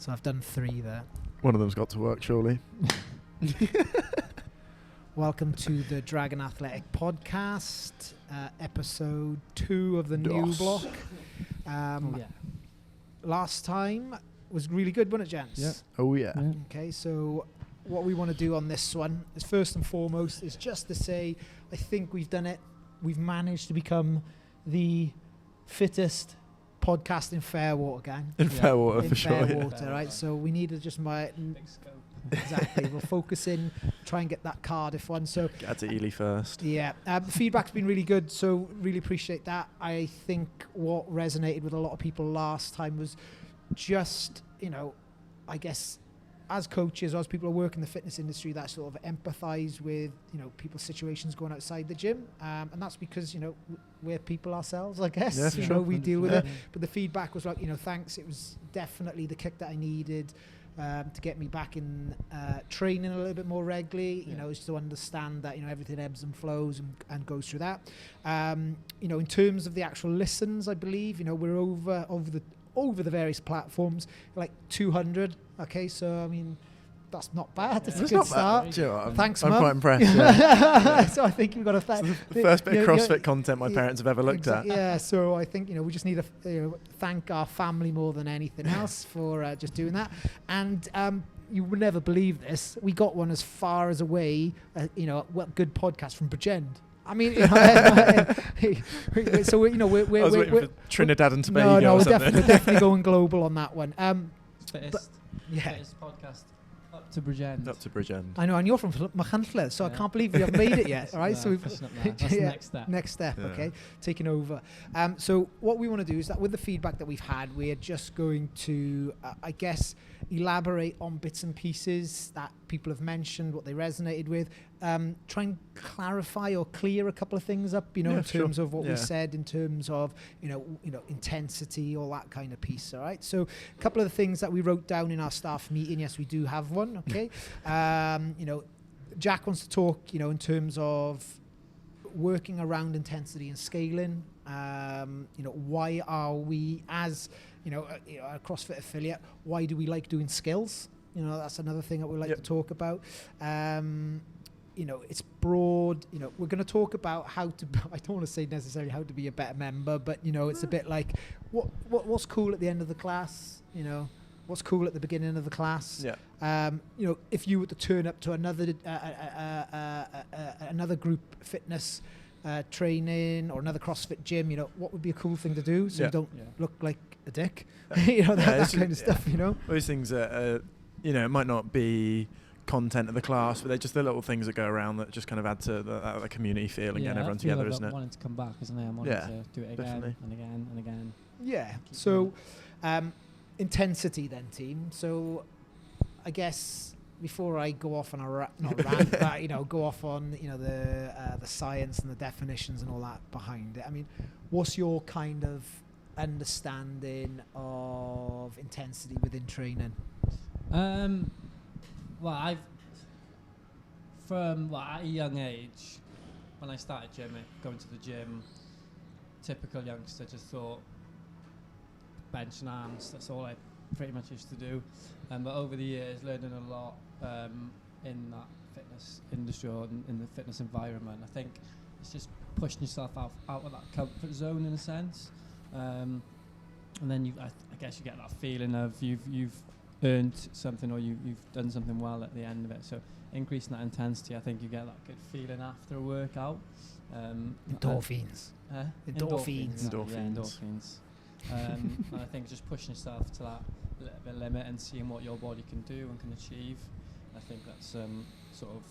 So I've done 3 there. One of them's got to work, surely. Welcome to the Dragon Athletic Podcast, episode 2 of the new block. Last time was really good, wasn't it, gents? Yeah. Oh, yeah. Okay, so what we want to do on this one is first and foremost is just to say, I think we've done it. We've managed to become the fittest podcast in Fairwater, gang. In Fairwater, for sure. Fairwater, right? So we need to just big scope. Exactly. We'll focus in, try and get that Cardiff one. So get to Ely first. Yeah. The feedback's been really good, so really appreciate that. I think what resonated with a lot of people last time was just, I guess as coaches, as people who work in the fitness industry, that sort of empathize with, people's situations going outside the gym. And that's because, we're people ourselves, I guess. Yeah, sure. We deal with it. But the feedback was like, thanks. It was definitely the kick that I needed to get me back in training a little bit more regularly, is to understand that, everything ebbs and flows and goes through that. In terms of the actual listens, I believe, we're over the various platforms, like 200. Okay, so I mean, that's not bad. That's a good start. Thanks, I'm Mum. quite impressed. Yeah. So I think you've got to thank the first bit of CrossFit content my parents have ever looked at. Yeah, so I think we just need to thank our family more than anything else for just doing that. And you would never believe this. We got one as far as away, good podcast from Bridgend. I mean, so we're I was waiting for Trinidad and Tobago. No, or we're definitely going global on that one. Fittest podcast up to Bridgend. I know, and you're from Machynlleth, so I can't believe we haven't made it yet. All right, so that's next step. Next step, okay, taking over. So what we want to do is that with the feedback that we've had, we are just going to, I guess, elaborate on bits and pieces that people have mentioned, what they resonated with. Try and clarify or clear a couple of things up, in terms of what we said, in terms of, intensity, all that kind of piece. All right. So a couple of the things that we wrote down in our staff meeting. Yes, we do have one. Okay. Jack wants to talk, in terms of working around intensity and scaling. Why are we as, a CrossFit affiliate, why do we like doing skills? That's another thing that we like to talk about. It's broad. We're going to talk about how to. I don't want to say necessarily how to be a better member, but it's a bit like what's cool at the end of the class. What's cool at the beginning of the class. Yeah. If you were to turn up to another group fitness training or another CrossFit gym, what would be a cool thing to do so you don't look like a dick. That kind of stuff. Those things that it might not be content of the class, but they're just the little things that go around that just kind of add to the community feel and getting everyone together, isn't it? Wanting to come back, isn't it? I'm wanting to do it again and again and again. Yeah. So, intensity then, team. So, I guess before I go off on a rant, but go off on the science and the definitions and all that behind it. I mean, what's your kind of understanding of intensity within training? Well, from at a young age, when I started going to the gym, typical youngster just thought bench and arms, that's all I pretty much used to do. But over the years, learning a lot in that fitness industry or in the fitness environment, I think it's just pushing yourself out of that comfort zone in a sense. And then I guess you get that feeling of you've earned something or you've done something well at the end of it. So increasing that intensity, I think you get that good feeling after a workout. Endorphins. Endorphins. And I think just pushing yourself to that little bit limit and seeing what your body can do and can achieve. I think that's sort of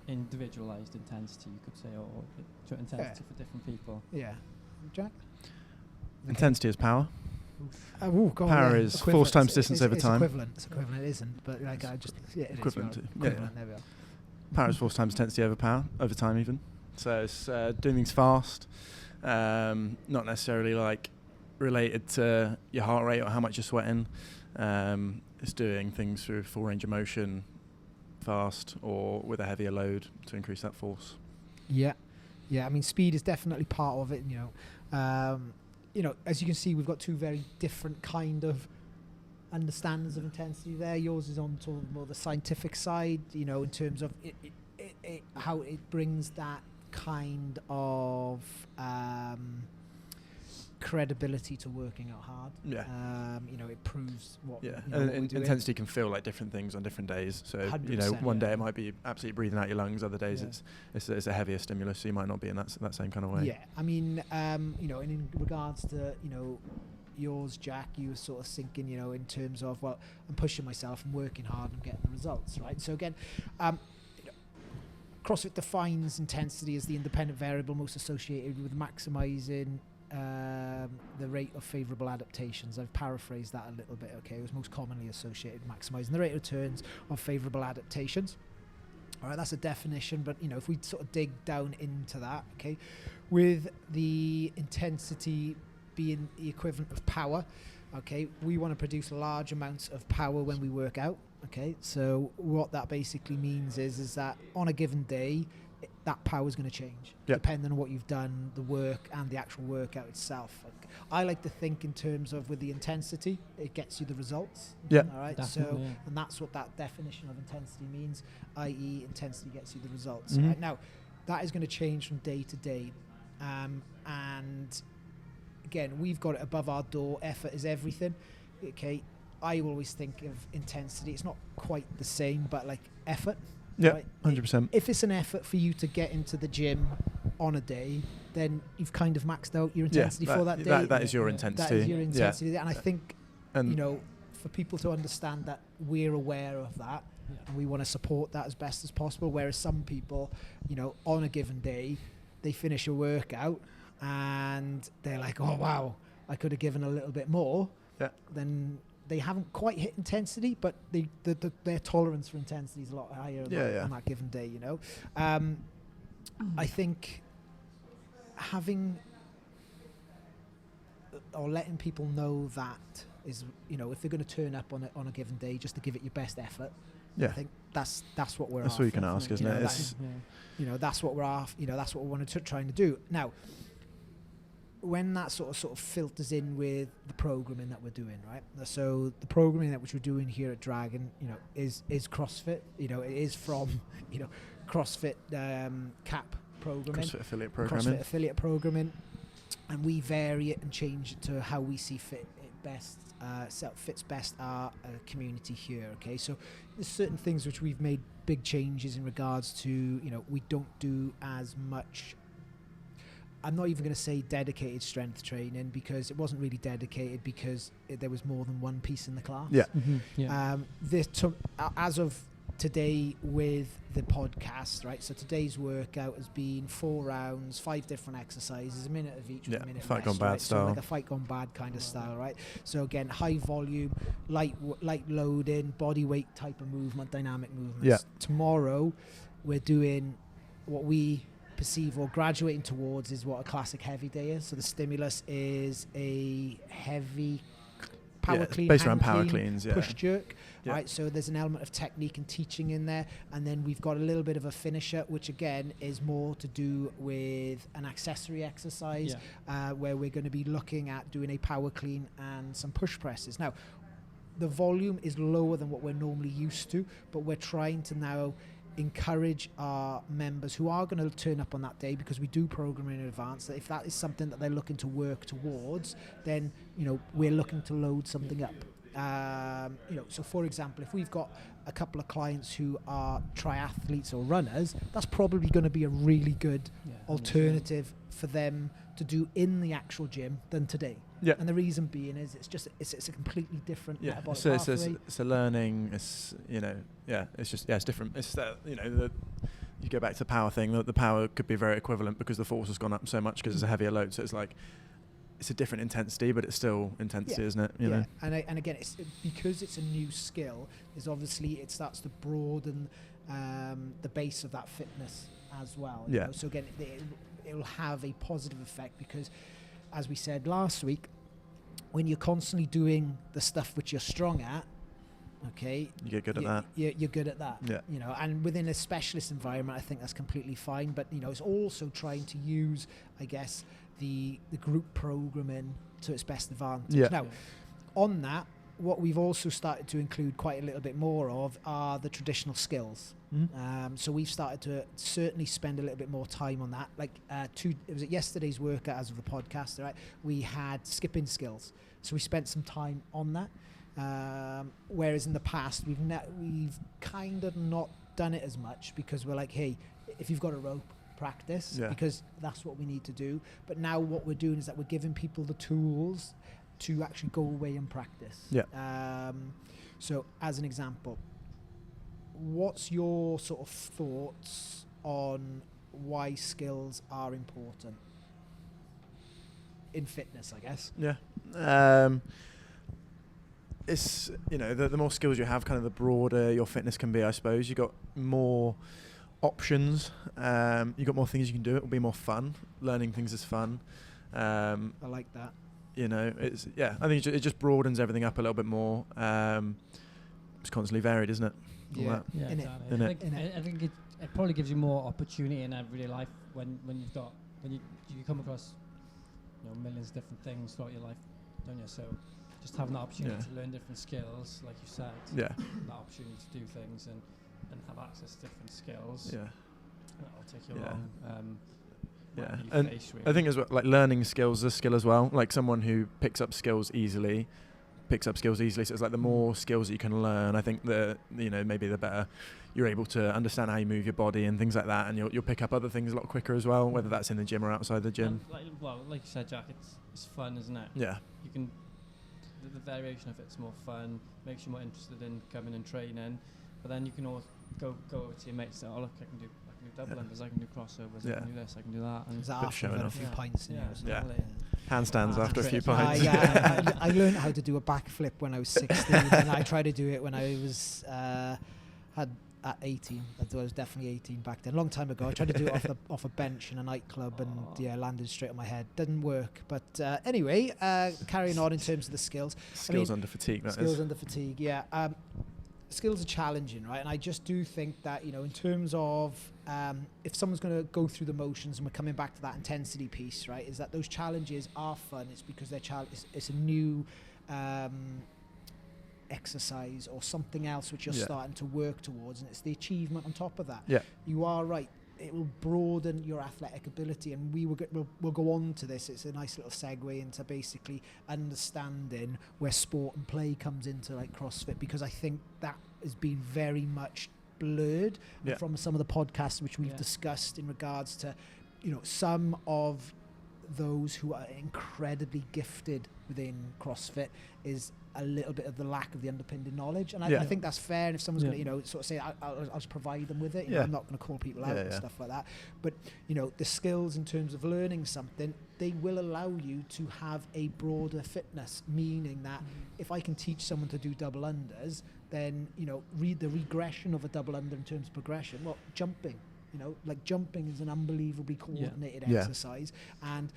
individualized intensity, you could say, or intensity for different people. Yeah. Jack? Intensity is power. Power is force times distance over time. It's equivalent, it isn't, but like I just equivalent. There we are. Power is force times intensity over time even. So it's doing things fast, not necessarily like related to your heart rate or how much you're sweating. It's doing things through full range of motion, fast or with a heavier load to increase that force. Yeah. I mean, speed is definitely part of it. As you can see, we've got two very different kind of understandings of intensity there. Yours is on sort of more the scientific side, you know, in terms of how it brings that kind of credibility to working out hard. Yeah. You know, it proves what. Yeah, you know, and what we're doing. intensity can feel like different things on different days. So 100%, one day it might be absolutely breathing out your lungs. Other days Yeah. it's a heavier stimulus, so you might not be in that same kind of way. Yeah, I mean, you know, and in regards to, you know, yours, Jack, you were sort of thinking, you know, in terms of, well, I'm pushing myself, I'm working hard, I'm getting the results, right? So again, you know, CrossFit defines intensity as the independent variable most associated with maximising the rate of favourable adaptations. I've paraphrased that a little bit, okay? It was most commonly associated with maximising the rate of returns of favourable adaptations. All right, that's a definition, but, you know, if we sort of dig down into that, okay, with the intensity being the equivalent of power, okay, we want to produce large amounts of power when we work out, okay? So what that basically means is that on a given day, that power is going to change, depending on what you've done, the work, and the actual workout itself. I like to think in terms of with the intensity, it gets you the results. Yeah. All right. Definitely, So, yeah. and that's what that definition of intensity means, i.e., intensity gets you the results. Mhm. Right? Now, that is going to change from day to day, and again, we've got it above our door. Effort is everything. Okay. I always think of intensity. It's not quite the same, but like effort. Yeah, right? 100%. If it's an effort for you to get into the gym on a day, then you've kind of maxed out your intensity for that day. That is your intensity. That is your intensity. And I think, And you know, for people to understand that we're aware of that, and we want to support that as best as possible. Whereas some people, you know, on a given day, they finish a workout and they're like, oh, wow, I could have given a little bit more. Yeah. Then they haven't quite hit intensity, but their tolerance for intensity is a lot higher on that given day, you know. I think having or letting people know that is, you know, if they're going to turn up on a given day, just to give it your best effort. Yeah. I think that's what we're That's after. all you can ask, isn't it? It's You know, that's what we're after. You know, that's what we wanted to trying to do. Now, when that sort of filters in with the programming that we're doing, right? So the programming that which we're doing here at Dragon, you know, is CrossFit. You know, it is from, you know, CrossFit CAP programming, CrossFit affiliate programming. CrossFit affiliate programming, and we vary it and change it to how we see fit it best. Fits best our community here. Okay, so there's certain things which we've made big changes in regards to. You know, we don't do as much. I'm not even going to say dedicated strength training, because it wasn't really dedicated, because there was more than one piece in the class. Yeah. Mm-hmm. Yeah. As of today with the podcast, right? So today's workout has been 4 rounds, 5 different exercises, a minute of each, with a minute fight rest, gone bad right? style. So like a fight gone bad kind of style, right? So again, high volume, light loading, body weight type of movement, dynamic movements. Yeah. Tomorrow, we're doing what we perceive or graduating towards is what a classic heavy day is. So the stimulus is a heavy power clean, based around hand power clean, cleans, yeah. push jerk. Yeah. Right, so there's an element of technique and teaching in there, and then we've got a little bit of a finisher, which again is more to do with an accessory exercise, where we're going to be looking at doing a power clean and some push presses. Now, the volume is lower than what we're normally used to, but we're trying to now encourage our members who are going to turn up on that day, because we do program in advance, that if that is something that they're looking to work towards, then, you know, we're looking to load something up. You know, so for example, if we've got a couple of clients who are triathletes or runners, that's probably going to be a really good alternative for them to do in the actual gym than today. Yeah. And the reason being is it's a completely different metabolic So pathway. it's a learning. It's, you know, it's just it's different. It's you know, you go back to the power thing. The power could be very equivalent because the force has gone up so much because it's a heavier load. So it's like, it's a different intensity, but it's still intensity, isn't it? You know? And again, it's because it's a new skill. Is obviously it starts to broaden the base of that fitness as well. You know? So again, it will have a positive effect, because, as we said last week, when you're constantly doing the stuff which you're strong at, okay, you get good at that. You're good at that. Yeah. You know, and within a specialist environment, I think that's completely fine. But, you know, it's also trying to use, I guess, the group programming to its best advantage. Yeah. Now, on that, what we've also started to include quite a little bit more of are the traditional skills. So we've started to certainly spend a little bit more time on that. Like it was at yesterday's workout as of the podcast, right? We had skipping skills, so we spent some time on that. Whereas in the past, we've kind of not done it as much because we're like, hey, if you've got a rope, practice, because that's what we need to do. But now what we're doing is that we're giving people the tools to actually go away and practice. So as an example, what's your sort of thoughts on why skills are important in fitness, I guess? It's, the more skills you have, kind of the broader your fitness can be, I suppose. You've got more options, you've got more things you can do. It will be more fun. Learning things is fun. I like that. It's I think it just broadens everything up a little bit more. It's constantly varied, isn't it? Yeah, exactly. I think it probably gives you more opportunity in everyday life when you come across millions of different things throughout your life, don't you? So just having the opportunity to learn different skills, like you said, that opportunity to do things and have access to different skills. That'll take you along. And I think as well, like learning skills is a skill as well. Like someone who picks up skills easily. So it's like the more skills that you can learn, I think maybe the better you're able to understand how you move your body and things like that, and you'll pick up other things a lot quicker as well, whether that's in the gym or outside the gym. Like you said, Jack, it's fun, isn't it? Yeah. You can the variation of it's more fun, makes you more interested in coming and training, but then you can always go over to your mates and say, oh look, I can do double unders, I can do crossovers, I can do this, I can do that. And is that after you've had a few pints in handstands after a few pints. I learned how to do a backflip when I was 16, and I tried to do it when I was at 18. I was definitely 18 back then, a long time ago. I tried to do it off a bench in a nightclub, and landed straight on my head. Didn't work. But anyway, carrying on in terms of the skills. Skills under fatigue. Under fatigue. Yeah. Skills are challenging, right? And I just do think that, in terms of if someone's going to go through the motions, and we're coming back to that intensity piece, right, is that those challenges are fun. It's because it's a new exercise or something else which you're starting to work towards, and it's the achievement on top of that. You are right. It will broaden your athletic ability, and we'll go on to this. It's a nice little segue into basically understanding where sport and play comes into like CrossFit, because I think that has been very much blurred from some of the podcasts which we've discussed in regards to some of those who are incredibly gifted within CrossFit is a little bit of the lack of the underpinning knowledge, and I think that's fair. And if someone's going to sort of say I'll just provide them with it, I'm not going to call people out and stuff like that, but the skills in terms of learning something, they will allow you to have a broader fitness, meaning that if I can teach someone to do double unders, then read the regression of a double under in terms of progression. Well, jumping, like jumping is an unbelievably coordinated exercise, and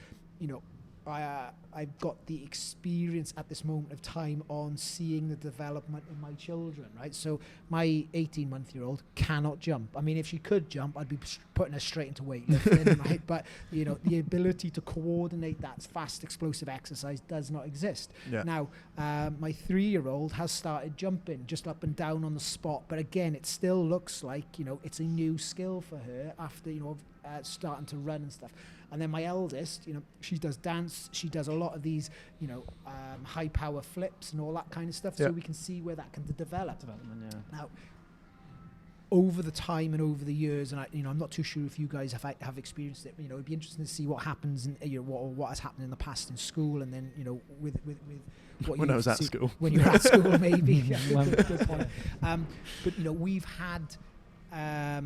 I've got the experience at this moment of time on seeing the development in my children, right? So my 18-month-year-old cannot jump. I mean, if she could jump, I'd be putting her straight into weightlifting, right? But, the ability to coordinate that fast, explosive exercise does not exist. Now, my 3-year-old has started jumping just up and down on the spot. But again, it still looks like, it's a new skill for her after, starting to run and stuff. And then my eldest, she does dance. She does a lot of these, high power flips and all that kind of stuff. So we can see where that can develop. Now, over the time and over the years, and I'm not too sure if you guys have experienced it. It'd be interesting to see what happens and what has happened in the past in school, and then with what when I was at school. When you were at school, maybe. Good point. But we've had. I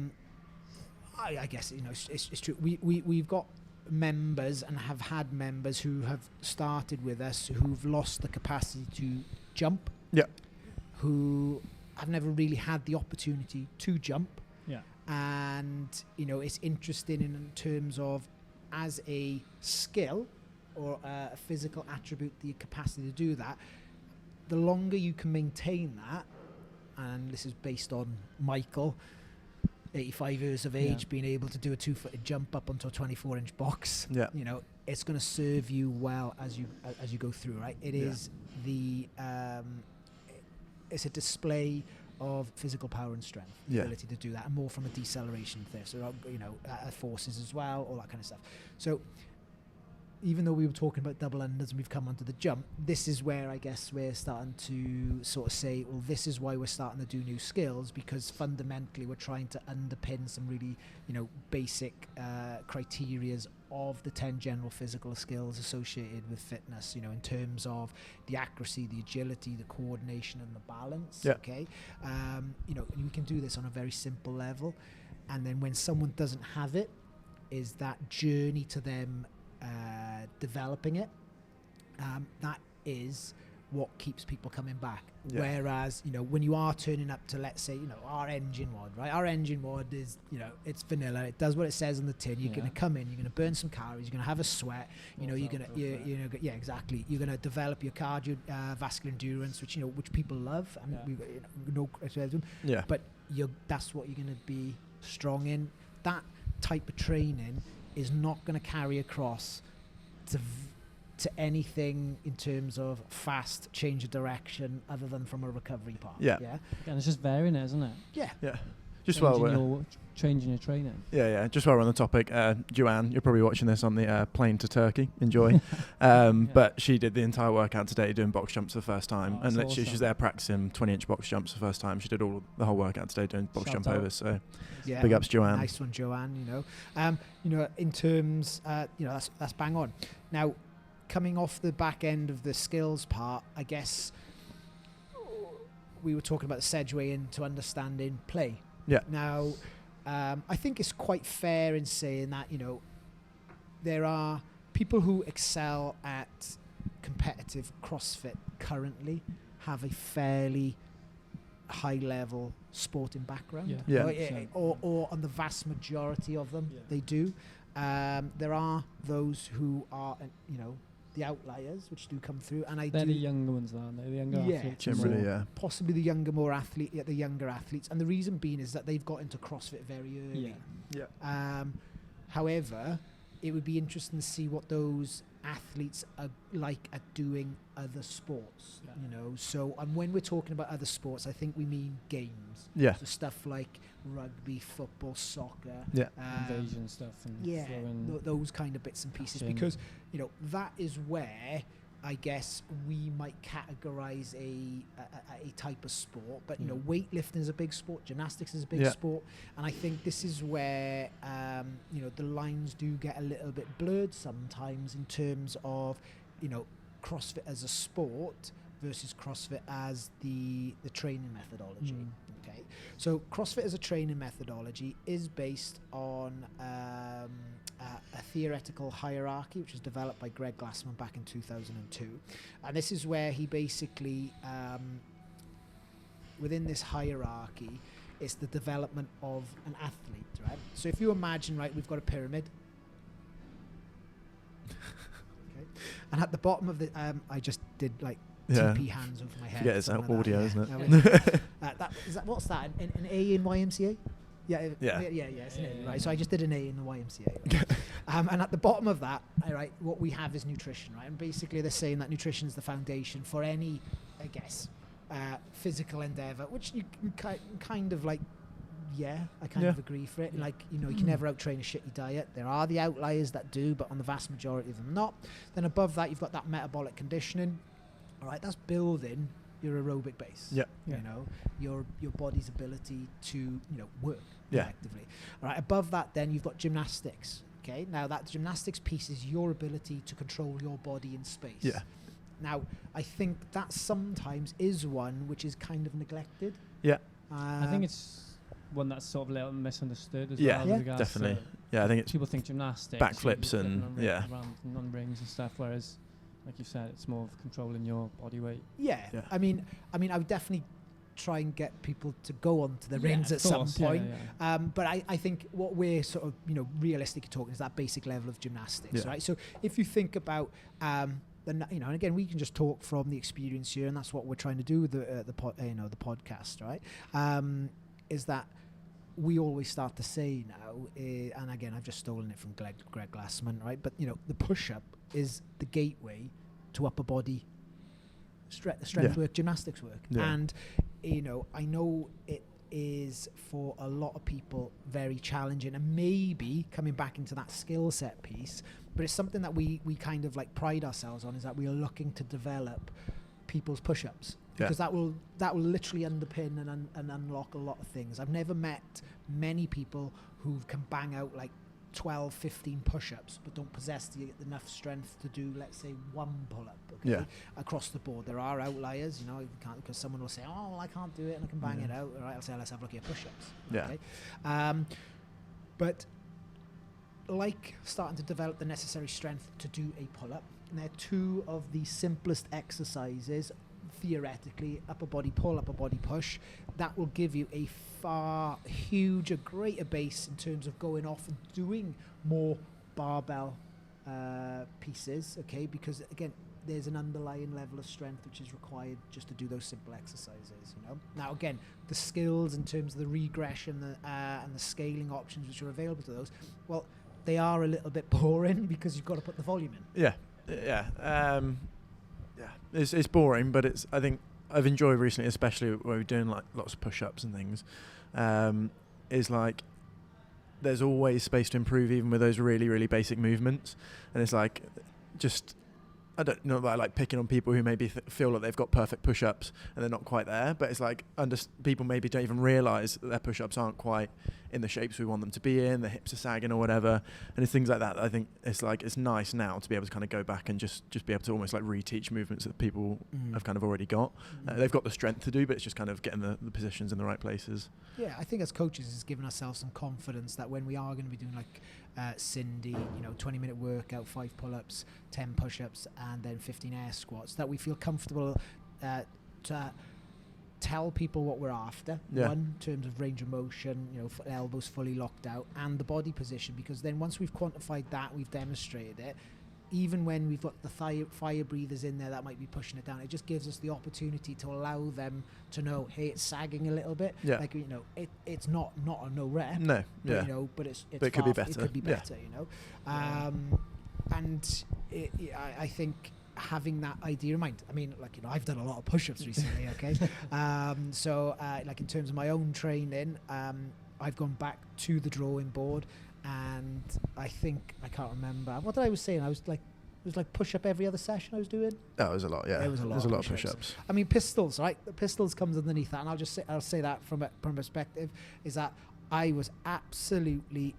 guess it's true. We've got members and have had members who have started with us who've lost the capacity to jump. Who have never really had the opportunity to jump. And it's interesting in terms of as a skill or a physical attribute, the capacity to do that. The longer you can maintain that, and this is based on Michael, 85 years of age, being able to do a 2-footed jump up onto a 24-inch box, it's going to serve you well as you go through, right? It is the it's a display of physical power and strength, the ability to do that, and more from a deceleration thing. So, forces as well, all that kind of stuff. So, even though we were talking about double unders and we've come onto the jump, this is where I guess we're starting to sort of say, well, this is why we're starting to do new skills, because fundamentally we're trying to underpin some really, basic criterias of the 10 general physical skills associated with fitness, in terms of the accuracy, the agility, the coordination and the balance. Okay. We can do this on a very simple level. And then when someone doesn't have it, is that journey to them developing it, that is what keeps people coming back. Whereas, when you are turning up to, let's say, our engine WOD, right? Our engine WOD is, it's vanilla. It does what it says on the tin. You're going to come in, you're going to burn some calories, you're going to have a sweat, you're going to, exactly. You're going to develop your cardiovascular endurance, which people love. I mean, but that's what you're going to be strong in. That type of training is not going to carry across to anything in terms of fast change of direction other than from a recovery part. And it's just varying it, isn't it? Just changing your training. Just while we're on the topic, Joanne, you're probably watching this on the plane to Turkey. Enjoy. But she did the entire workout today doing box jumps for the first time, and literally she's there practicing 20-inch box jumps for the first time. She did the whole workout today doing box jump overs. So big ups, Joanne. Nice one, Joanne. In terms, that's bang on. Now, coming off the back end of the skills part, I guess we were talking about the segue into understanding play. Now, I think it's quite fair in saying that, there are people who excel at competitive CrossFit currently have a fairly high level sporting background. Or on the vast majority of them, they do. There are those who are, the outliers, which do come through, and they're the younger ones, aren't they? The younger athletes. Generally, possibly the younger athletes, and the reason being is that they've got into CrossFit very early. However, it would be interesting to see what those athletes are like at doing other sports. So, and when we're talking about other sports, I think we mean games. So stuff like rugby, football, soccer, invasion stuff, and those kind of bits and pieces, because that is where I guess we might categorize a type of sport. But weightlifting is a big sport, gymnastics is a big sport, and I think this is where the lines do get a little bit blurred sometimes in terms of CrossFit as a sport versus CrossFit as the training methodology. Okay, so CrossFit as a training methodology is based on a theoretical hierarchy, which was developed by Greg Glassman back in 2002, and this is where he basically, within this hierarchy, it's the development of an athlete, right? So if you imagine, right, we've got a pyramid. Okay, and at the bottom of the, I just did like TP hands over my head. It's audio, isn't it? What's that? An A in YMCA? It's an A, right? So I just did an A in the YMCA. And at the bottom of that, right, what we have is nutrition, right? And basically they're saying that nutrition is the foundation for any, I guess, physical endeavor, which you kind of like, I kind of agree for it. Like, you can never out-train a shitty diet. There are the outliers that do, but on the vast majority of them not. Then above that, you've got that metabolic conditioning. All right, that's building your aerobic base. Your body's ability to work effectively. All right, above that, then you've got gymnastics. Okay, now that gymnastics piece is your ability to control your body in space. Now, I think that sometimes is one which is kind of neglected. I think it's one that's sort of a little misunderstood as well. Yeah, definitely. I think it's people think gymnastics, backflips and on rings and stuff, whereas, like you said, it's more of controlling your body weight. I mean, I would definitely try and get people to go onto the rings at some point. But I think what we're sort of, realistically talking is that basic level of gymnastics, right? So if you think about, and again, we can just talk from the experience here, and that's what we're trying to do with the podcast, right? Is that we always start to say now, and again, I've just stolen it from Greg Glassman, right? But the push-up is the gateway to upper body strength work, gymnastics work. Yeah. And, you know, I know it is for a lot of people very challenging, and maybe coming back into that skill set piece, but it's something that we kind of like pride ourselves on, is that we are looking to develop people's push-ups, because that will literally underpin and unlock a lot of things. I've never met many people who can bang out like 12, 15 push-ups but don't possess enough strength to do, let's say, one pull-up, okay? Across the board. There are outliers, you know, because someone will say, oh, well, I can't do it and I can bang it out. All right, I'll say, let's have a look at your push-ups. Okay? But like starting to develop the necessary strength to do a pull-up, and they're two of the simplest exercises, theoretically, upper body pull, upper body push, that will give you a far huger, greater base in terms of going off and doing more barbell pieces, okay? Because again, there's an underlying level of strength which is required just to do those simple exercises, you know? Now again, the skills in terms of the regression and the scaling options which are available to those, well, they are a little bit boring because you've got to put the volume in. It's boring, but I think I've enjoyed recently, especially where we're doing like lots of push-ups and things, is like there's always space to improve even with those really, really basic movements. And it's like, just, I don't know about like picking on people who maybe feel like they've got perfect push-ups and they're not quite there, but it's like people maybe don't even realise that their push-ups aren't quite in the shapes we want them to be in, the hips are sagging or whatever, and it's things like that. I think it's like, it's nice now to be able to kind of go back and just be able to almost like reteach movements that people have kind of already got. They've got the strength to do, but it's just kind of getting the positions in the right places. Yeah, I think as coaches it's given ourselves some confidence that when we are going to be doing like Cindy, you know, 20-minute workout, 5 pull-ups, 10 push-ups, and then 15 air squats, that we feel comfortable to tell people what we're after. One, in terms of range of motion, you know, elbows fully locked out, and the body position, because then once we've quantified that, we've demonstrated it, even when we've got the fire breathers in there that might be pushing it down, it just gives us the opportunity to allow them to know, hey, it's sagging a little bit. Like, you know, it's not a no rep. No. But, you know, but it could be better. It could be better, you know. And I think having that idea in mind, I mean, like, you know, I've done a lot of push-ups recently, okay? So like in terms of my own training, I've gone back to the drawing board, and I think, I can't remember, what did I was saying? It was like push-up every other session I was doing. That was a lot, yeah. It was a lot. There's a lot of push-ups. I mean, pistols, right? The pistols comes underneath that, and I'll say that from a perspective, is that I was absolutely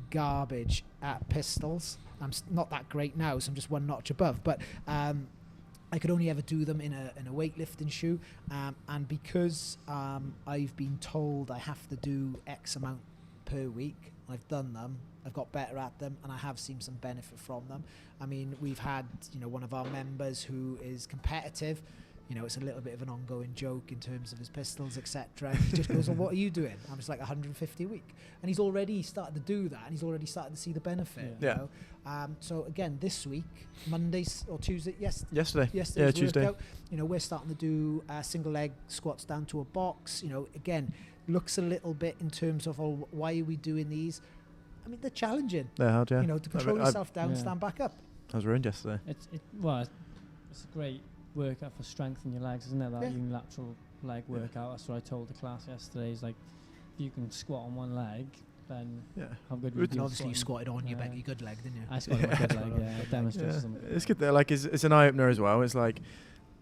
garbage at pistols. I'm not that great now, so I'm just one notch above, but I could only ever do them in a weightlifting shoe, and because I've been told I have to do X amount per week, I've done them, I've got better at them, and I have seen some benefit from them. I mean, we've had, you know, one of our members who is competitive. You know, it's a little bit of an ongoing joke in terms of his pistols, etc. He just goes, well, what are you doing? I'm just like 150 a week. And he's already started to do that, and he's already started to see the benefit. You know? So again, this week, Mondays or Tuesday, yesterday's Tuesday. workout, you know, we're starting to do single leg squats down to a box. You know, again, looks a little bit in terms of, oh, why are we doing these? I mean, they're challenging. They're hard, yeah. You know, to control yourself down, stand back up. I was ruined yesterday. It's a great workout for strengthening your legs, isn't it? That unilateral leg workout. That's what I told the class yesterday. Is like, if you can squat on one leg, then how good would you? Obviously, you squatted on your good leg, didn't you? I squatted on my good leg. Yeah, demonstrated something. It's good. Like, it's an eye opener as well. It's like,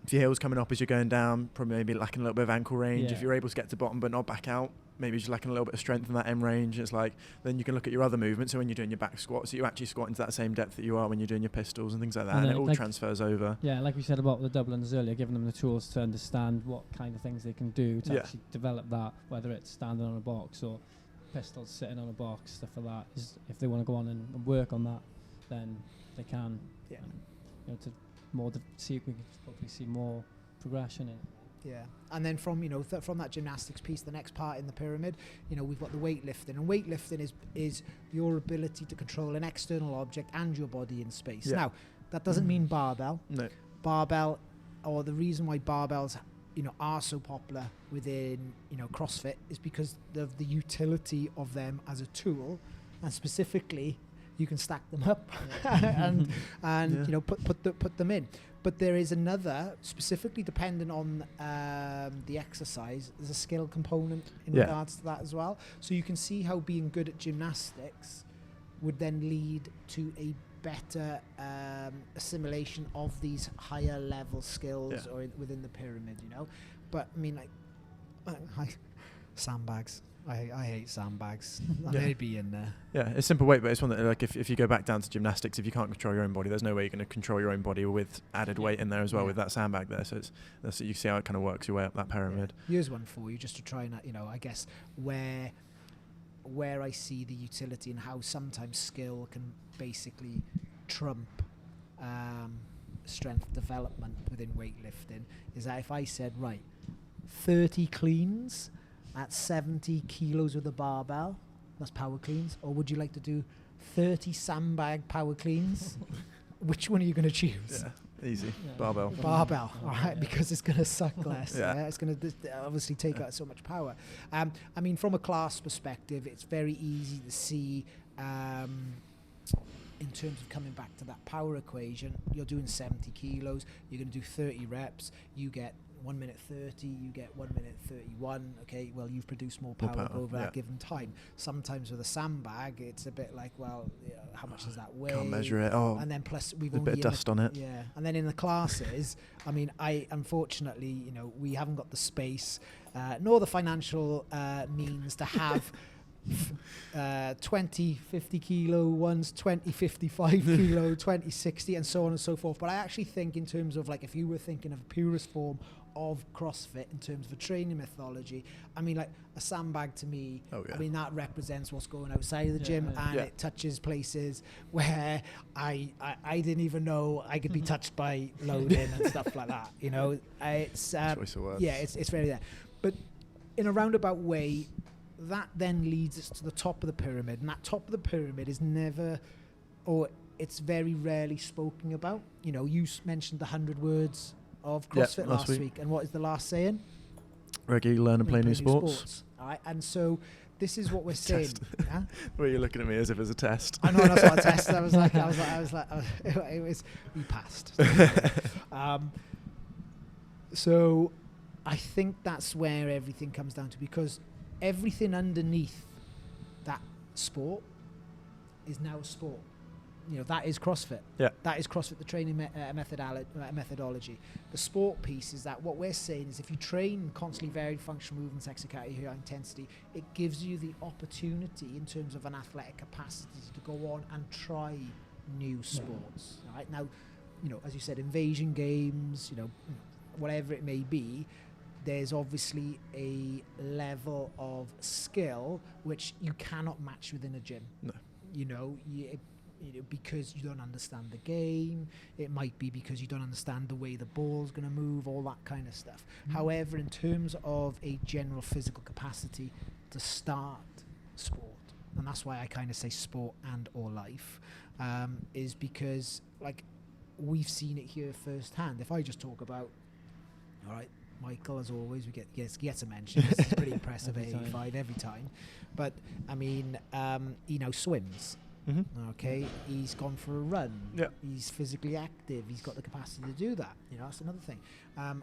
if your heel's coming up as you're going down, probably maybe lacking a little bit of ankle range. If you're able to get to bottom but not back out, maybe just lacking a little bit of strength in that M range. It's like, then you can look at your other movements. So when you're doing your back squats, you're actually squatting to that same depth that you are when you're doing your pistols and things like that, and it all transfers over. Yeah, like we said about the double unders earlier, giving them the tools to understand what kind of things they can do to actually develop that, whether it's standing on a box or pistols sitting on a box, stuff like that. If they want to go on and work on that, then they can. You know, we can hopefully see more progression in. Yeah, and then from from that gymnastics piece, the next part in the pyramid, you know, we've got the weightlifting, and weightlifting is your ability to control an external object and your body in space. Now, that doesn't mean barbell. No. Barbell, or the reason why barbells, you know, are so popular within, you know, CrossFit is because of the utility of them as a tool, and specifically, you can stack them up and Yeah. you know put them in. But there is another, specifically depending on the exercise, there's a skill component in Yeah. regards to that as well. So you can see how being good at gymnastics would then lead to a better assimilation of these higher level skills or within the pyramid, you know. But I mean, like, sandbags. I hate sandbags. They'd be in there. Yeah, it's simple weight, but it's one that, like, if you go back down to gymnastics, if you can't control your own body, there's no way you're going to control your own body with added weight in there as well with that sandbag there. So that's you see how it kind of works your way up that pyramid. Yeah. Here's one for you, just to try and, you know, I guess where I see the utility and how sometimes skill can basically trump strength development within weightlifting is that if I said, right, 30 cleans at 70 kilos with a barbell, that's power cleans, or would you like to do 30 sandbag power cleans? Which one are you going to choose? Yeah, easy. Barbell. Barbell, all right, because it's going to suck less. Yeah. It's going to obviously take out so much power. I mean, from a class perspective, it's very easy to see in terms of coming back to that power equation. You're doing 70 kilos, you're going to do 30 reps, you get 1 minute 30, you get 1 minute 31. Okay, well, you've produced more power over that given time. Sometimes with a sandbag, it's a bit like, well, how much does that weigh? Can't measure it. Oh, and then plus we've a only bit of dust on it. Yeah, and then in the classes, I mean, unfortunately, you know, we haven't got the space nor the financial means to have 20 50 kilo ones, 20 55 kilo, 20 60, and so on and so forth. But I actually think, in terms of, like, if you were thinking of a purest form of CrossFit in terms of a training methodology, I mean, like, a sandbag to me, I mean, that represents what's going outside of the gym, and it touches places where I didn't even know I could be touched by loading and stuff like that, you know. It's choice of words. Yeah, it's very there. But in a roundabout way, that then leads us to the top of the pyramid, and that top of the pyramid is never, or it's very rarely spoken about. You know, you mentioned the 100 words of CrossFit last week, and what is the last saying? Regularly learn and play new sports. All right, and so this is what we're saying. Huh? Well, you're looking at me as if it's a test. I know, that's what a test. I was like, it was, we passed. So I think that's where everything comes down to, because everything underneath that sport is now a sport. You know, that is CrossFit. Yeah. That is CrossFit, the training methodology. The sport piece is that what we're saying is, if you train constantly varied functional movements, exercise, high intensity, it gives you the opportunity in terms of an athletic capacity to go on and try new sports. Right now, you know, as you said, invasion games, you know, whatever it may be, there's obviously a level of skill which you cannot match within a gym. No. You know, because you don't understand the game. It might be because you don't understand the way the ball's going to move, all that kind of stuff. However, in terms of a general physical capacity to start sport, and that's why I kind of say sport and or life, is because, like, we've seen it here firsthand. If I just talk about, all right, Michael, as always, gets a mention. It's pretty impressive, 85 every time. But I mean, he now swims. Mm-hmm. Okay, he's gone for a run. Yeah, he's physically active. He's got the capacity to do that. You know, that's another thing.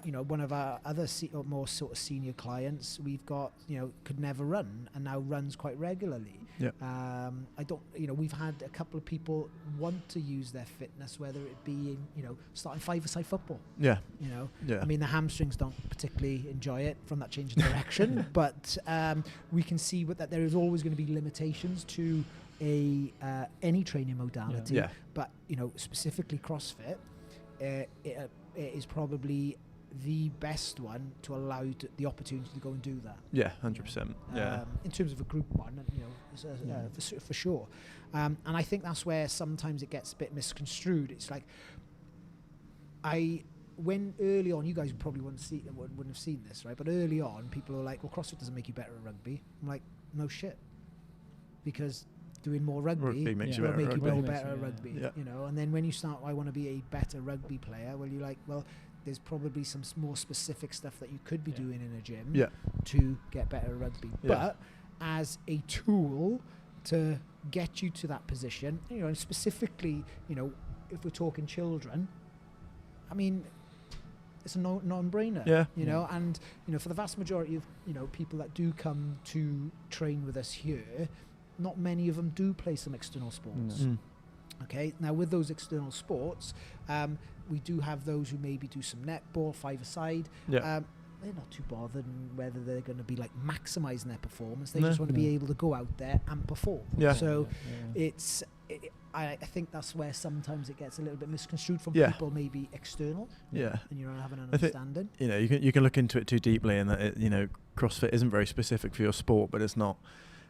You know, one of our other more sort of senior clients, we've got, you know, could never run and now runs quite regularly. Yeah. I don't. You know, we've had a couple of people want to use their fitness, whether it be in, you know, starting five-a-side football. Yeah. You know. Yeah. I mean, the hamstrings don't particularly enjoy it from that change of direction, but we can see that there is always going to be limitations to any training modality. Yeah. But, you know, specifically CrossFit, it is probably the best one to allow you the opportunity to go and do that. Yeah, 100%. Yeah. In terms of a group one, you know, for sure. And I think that's where sometimes it gets a bit misconstrued. It's like, when early on, you guys probably wouldn't have seen this, right? But early on, people are like, well, CrossFit doesn't make you better at rugby. I'm like, no shit. Because doing more rugby makes you better at rugby. Yeah. You know, and then when you start, I want to be a better rugby player. Well, you're like, well, there's probably some more specific stuff that you could be doing in a gym to get better at rugby. Yeah. But as a tool to get you to that position, you know, and specifically, you know, if we're talking children, I mean, it's a non-brainer, you know, and, you know, for the vast majority of, you know, people that do come to train with us here, not many of them do play some external sports. Okay, now with those external sports, we do have those who maybe do some netball, five-a-side. They're not too bothered whether they're going to be like maximising their performance. They just want to be able to go out there and perform. So I think that's where sometimes it gets a little bit misconstrued from people maybe external. And you don't have an understanding. You know, you can look into it too deeply, and that you know, CrossFit isn't very specific for your sport, but it's not.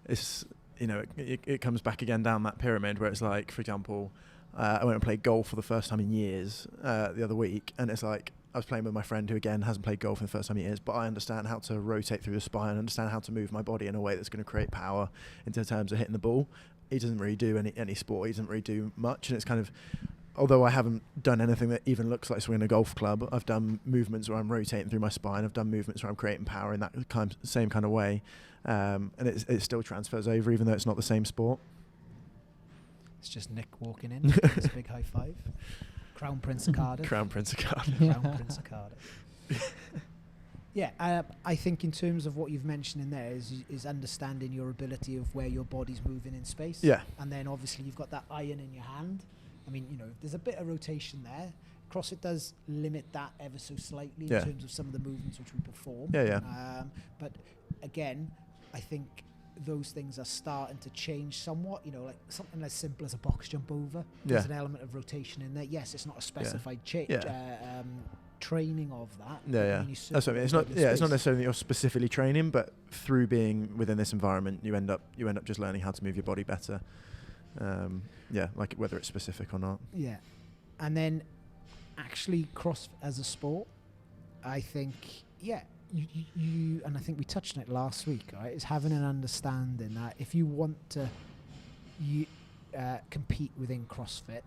It's, you know, it comes back again down that pyramid where it's like, for example, I went and played golf for the first time in years the other week, and it's like, I was playing with my friend who, again, hasn't played golf for the first time in years, but I understand how to rotate through the spine, understand how to move my body in a way that's going to create power in terms of hitting the ball. He doesn't really do any sport. He doesn't really do much. And it's kind of, although I haven't done anything that even looks like swinging a golf club, I've done movements where I'm rotating through my spine. I've done movements where I'm creating power in that same kind of way. And it still transfers over, even though it's not the same sport. It's just Nick walking in. It's a big high five. Crown Prince of Cardiff. Crown Prince of Cardiff. Crown Prince of Cardiff. I think in terms of what you've mentioned in there is understanding your ability of where your body's moving in space. And then obviously you've got that iron in your hand. I mean, you know, there's a bit of rotation there. CrossFit does limit that ever so slightly in terms of some of the movements which we perform. But again, I think those things are starting to change somewhat. You know, like something as simple as a box jump over. There's an element of rotation in there. Yes, it's not a specified training of that. I mean, that's what I mean. It's not. It's not necessarily that you're specifically training, but through being within this environment, you end up just learning how to move your body better. Like whether it's specific or not. And then actually CrossFit as a sport, I think you and I think we touched on it last week, right, is having an understanding that if you want to compete within CrossFit,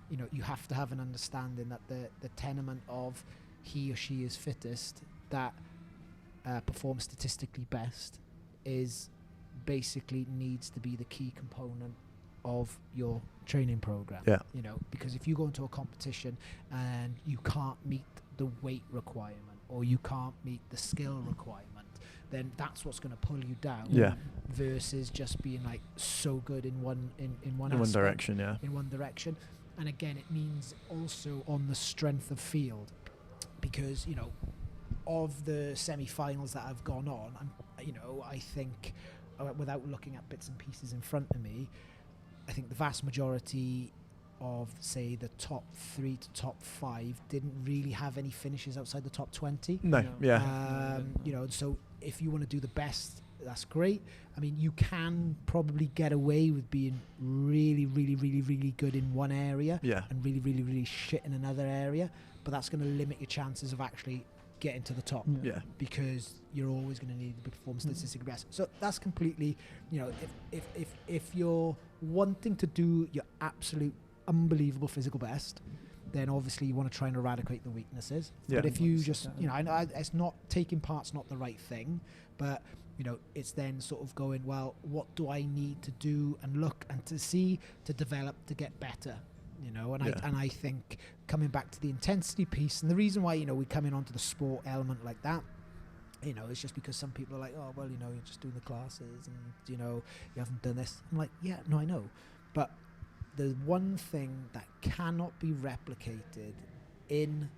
you know, you have to have an understanding that the tenement of he or she is fittest, that performs statistically best, is basically needs to be the key component of your training program. You know, because if you go into a competition and you can't meet the weight requirement or you can't meet the skill requirement, then that's what's going to pull you down. Versus just being like so good in one direction. In one direction. And again, it means also on the strength of field, because, you know, of the semi-finals that have gone on, I think without looking at bits and pieces in front of me, I think the vast majority of, say, the top 3 to top 5 didn't really have any finishes outside the top 20. No. You know, so if you want to do the best, that's great. I mean, you can probably get away with being really, really, really, really good in one area and really, really, really shit in another area, but that's going to limit your chances of actually getting to the top. Because you're always going to need to perform statistically best. So that's completely, you know, if you're wanting to do your absolute unbelievable physical best, then obviously you want to try and eradicate the weaknesses. But if you just, you know, I know it's not, taking part's not the right thing, but, you know, it's then sort of going, well, what do I need to do and look and to see to develop to get better, you know? And I think coming back to the intensity piece, and the reason why, you know, we come in onto the sport element like that, you know, it's just because some people are like, oh, well, you know, you're just doing the classes and, you know, you haven't done this. I'm like, yeah, no, I know. But the one thing that cannot be replicated in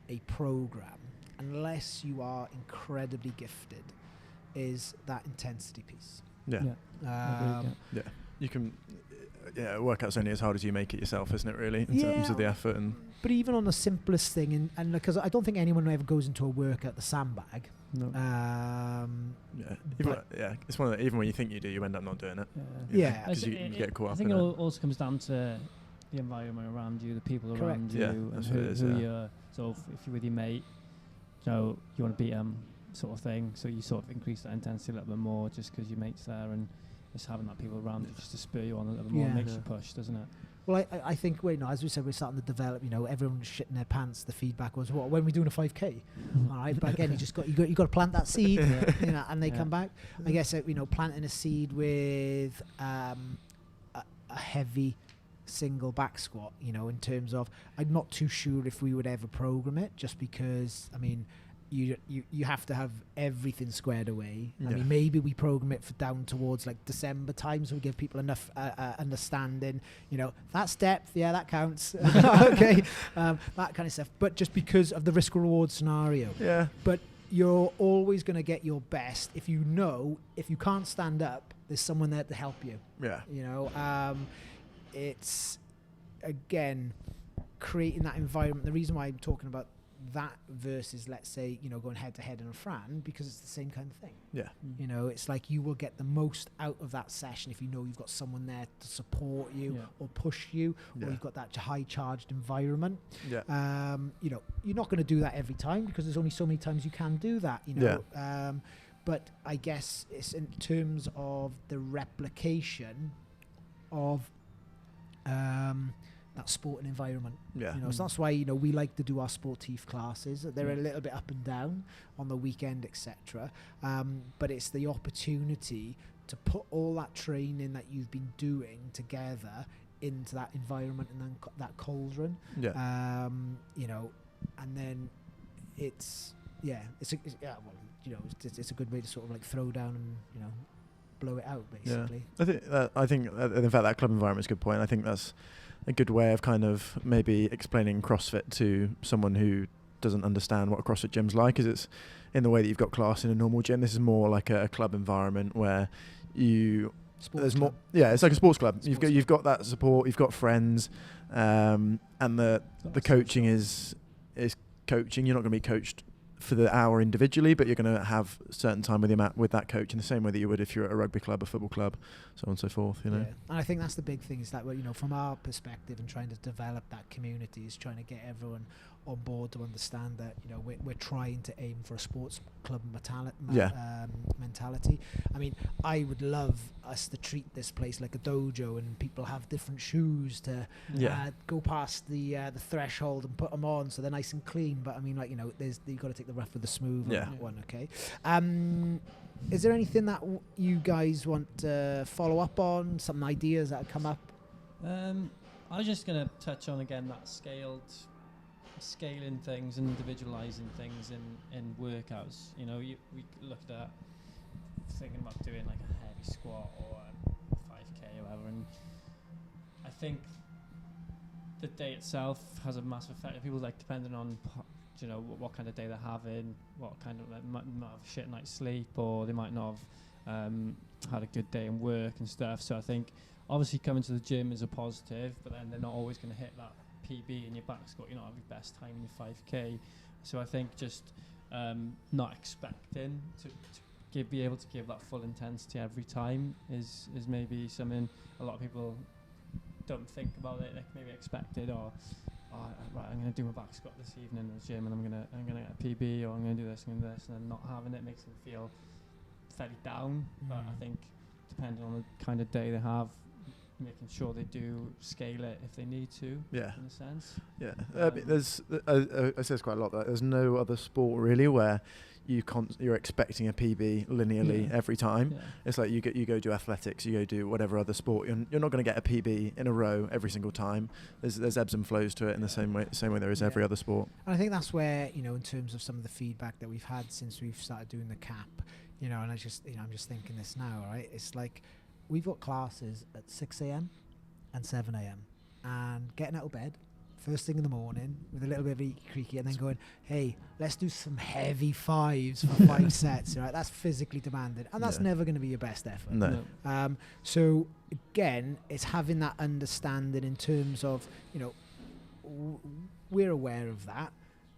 a program, unless you are incredibly gifted, is that intensity piece. You can workout's only as hard as you make it yourself, isn't it, really, in terms of the effort. And but even on the simplest thing, and because I don't think anyone ever goes into a workout the sandbag. It's one of the, even when you think you do, you end up not doing it. Because you get caught up. I think it also comes down to the environment around you, the people around you, and who you're. So if you're with your mate, so you want to beat them, sort of thing. So you sort of increase that intensity a little bit more, just because your mate's there, and just having that people around you just to spur you on a little bit more makes you push, doesn't it? Well, I think, as we said, we're starting to develop, everyone's shitting their pants. The feedback was, when are we doing a 5K? All right. But again, you got to plant that seed, and they come back. I guess, planting a seed with a heavy single back squat, in terms of, I'm not too sure if we would ever program it, just because, you have to have everything squared away. I mean, maybe we program it for down towards like December time, so we give people enough understanding. That's depth, that counts. Okay, that kind of stuff. But just because of the risk reward scenario. Yeah. But you're always going to get your best if you can't stand up, there's someone there to help you. Yeah. It's again creating that environment. The reason why I'm talking about that versus, let's say, going head to head in a Fran, because it's the same kind of thing. Yeah. It's like you will get the most out of that session if you've got someone there to support you or push you, or you've got that high charged environment. Yeah. You're not going to do that every time, because there's only so many times you can do that. But I guess it's in terms of the replication of that sporting environment. So that's why we like to do our sportive classes. They're a little bit up and down on the weekend, etc. But it's the opportunity to put all that training that you've been doing together into that environment and then that cauldron. And then it's a good way to sort of like throw down and blow it out, basically. I think in fact that club environment is a good point. I think that's a good way of kind of maybe explaining CrossFit to someone who doesn't understand what a CrossFit gym's like, is it's in the way that you've got class in a normal gym. This is more like a club environment where there's more. Yeah, it's like a sports club. You've got that support. You've got friends, and the coaching is coaching. You're not going to be coached for the hour individually, but you're going to have a certain time with that coach in the same way that you would if you're at a rugby club, a football club, so on and so forth. And I think that's the big thing, is that from our perspective and trying to develop that community, is trying to get everyone on board to understand that we're trying to aim for a sports club mentality. I mean, I would love us to treat this place like a dojo, and people have different shoes to go past the threshold and put them on, so they're nice and clean. But I mean, you've got to take the rough with the smooth on that one. Okay. Is there anything that you guys want to follow up on? Some ideas that have come up? I was just going to touch on again that scaling things and individualizing things in workouts. We looked at thinking about doing like a heavy squat or a 5K or whatever, and I think the day itself has a massive effect. People depending on what kind of day they're having, what kind of might not have a shit night's sleep, or they might not have had a good day in work and stuff. So I think obviously coming to the gym is a positive, but then they're not always going to hit that PB in your back squat. You're not having your best time in your 5K. So I think just not expecting to be able to give that full intensity every time is maybe something a lot of people don't think about it. Like maybe expected, or right, I'm going to do my back squat this evening in the gym, and I'm going to get a PB, or I'm going to do this and this, and then not having it makes them feel fairly down. But I think depending on the kind of day they have, making sure they do scale it if they need to. In a sense. There's I say this quite a lot, that there's no other sport really where you're expecting a PB linearly every time. It's like you go do athletics, you go do whatever other sport, you're not going to get a PB in a row every single time. There's ebbs and flows to it in the same way there is every other sport. And I think that's where in terms of some of the feedback that we've had since we've started doing the cap, and I'm just thinking this now, right? It's like we've got classes at 6 a.m. and 7 a.m. and getting out of bed first thing in the morning with a little bit of creaky, and then going, hey, let's do some heavy fives for 5 sets, right? That's physically demanding, and that's never going to be your best effort. No. So again, it's having that understanding in terms of, we're aware of that,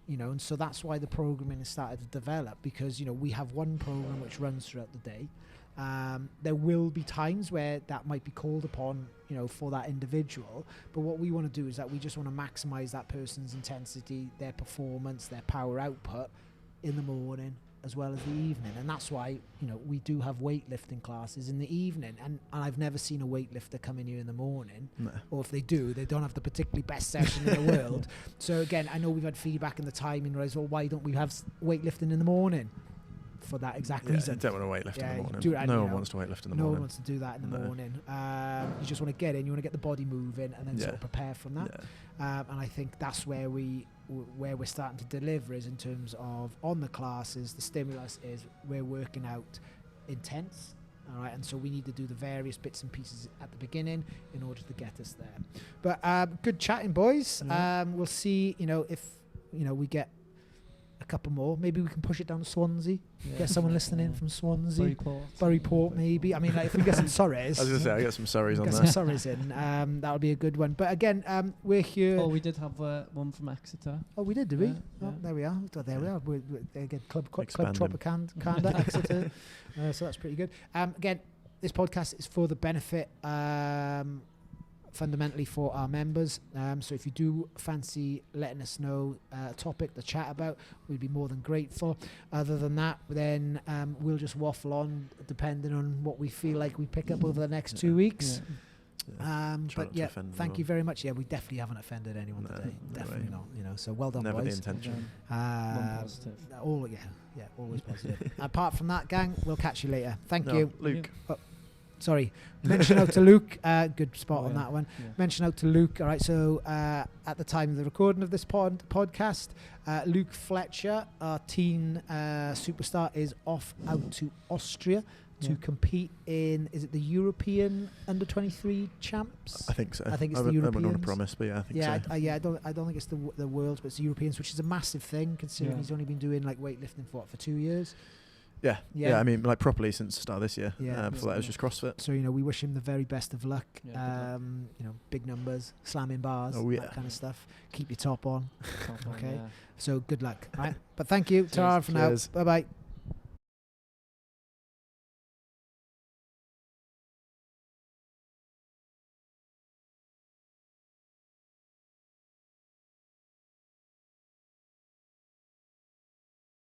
and so that's why the programming has started to develop, because, we have one program which runs throughout the day. There will be times where that might be called upon, for that individual. But what we want to do is that we just want to maximize that person's intensity, their performance, their power output in the morning, as well as the evening, and that's why we do have weightlifting classes in the evening, and I've never seen a weightlifter come in here in the morning, or if they do, they don't have the particularly best session in the world. So again, I know we've had feedback in the timing, right? Well, why don't we have weightlifting in the morning? For that exact reason. You don't want to weightlift in the morning. No one wants to weightlift in the morning. No one wants to do that in the morning. You just want to get in, you want to get the body moving, and then sort of prepare from that. And I think that's where we're starting to deliver, is in terms of on the classes, the stimulus is we're working out intense. All right, and so we need to do the various bits and pieces at the beginning in order to get us there. But good chatting, boys. We'll see, if we get a couple more. Maybe we can push it down to Swansea. Get someone listening in from Swansea. Buryport, maybe. I mean, if we get some Surreys. I was going to say, I get some Surreys on there. Get some Surreys in. That would be a good one. But again, we're here. Oh, we did have one from Exeter. Oh, we did we? Oh, there we are. There we are. They get Club Tropicana, Exeter. So that's pretty good. Again, this podcast is for the benefit, fundamentally for our members. So if you do fancy letting us know a topic to chat about, we'd be more than grateful. Other than that, then we'll just waffle on depending on what we feel like we pick up over the next 2 weeks. But thank you very much. Yeah, we definitely haven't offended anyone today. Definitely not. So well done, Never boys. the intention. Positive. Always positive. Apart from that, gang, we'll catch you later. Thank you, Luke. Sorry. Mention out to Luke. Good spot on that one. Yeah. Mention out to Luke. All right. So at the time of the recording of this podcast, Luke Fletcher, our teen superstar, is off out to Austria to compete in, is it the European under-23 champs? I think so. I think it's the Europeans. I wouldn't want to promise, but I think so. I don't think it's the Worlds, but it's the Europeans, which is a massive thing considering he's only been doing like weightlifting for 2 years. Yeah. I mean, like properly since the start of this year. Before that, it was just CrossFit. So we wish him the very best of luck. Big numbers, slamming bars, that kind of stuff. Keep your top on. Okay. So good luck. Right. But thank you. Ta-ra for now. Bye bye.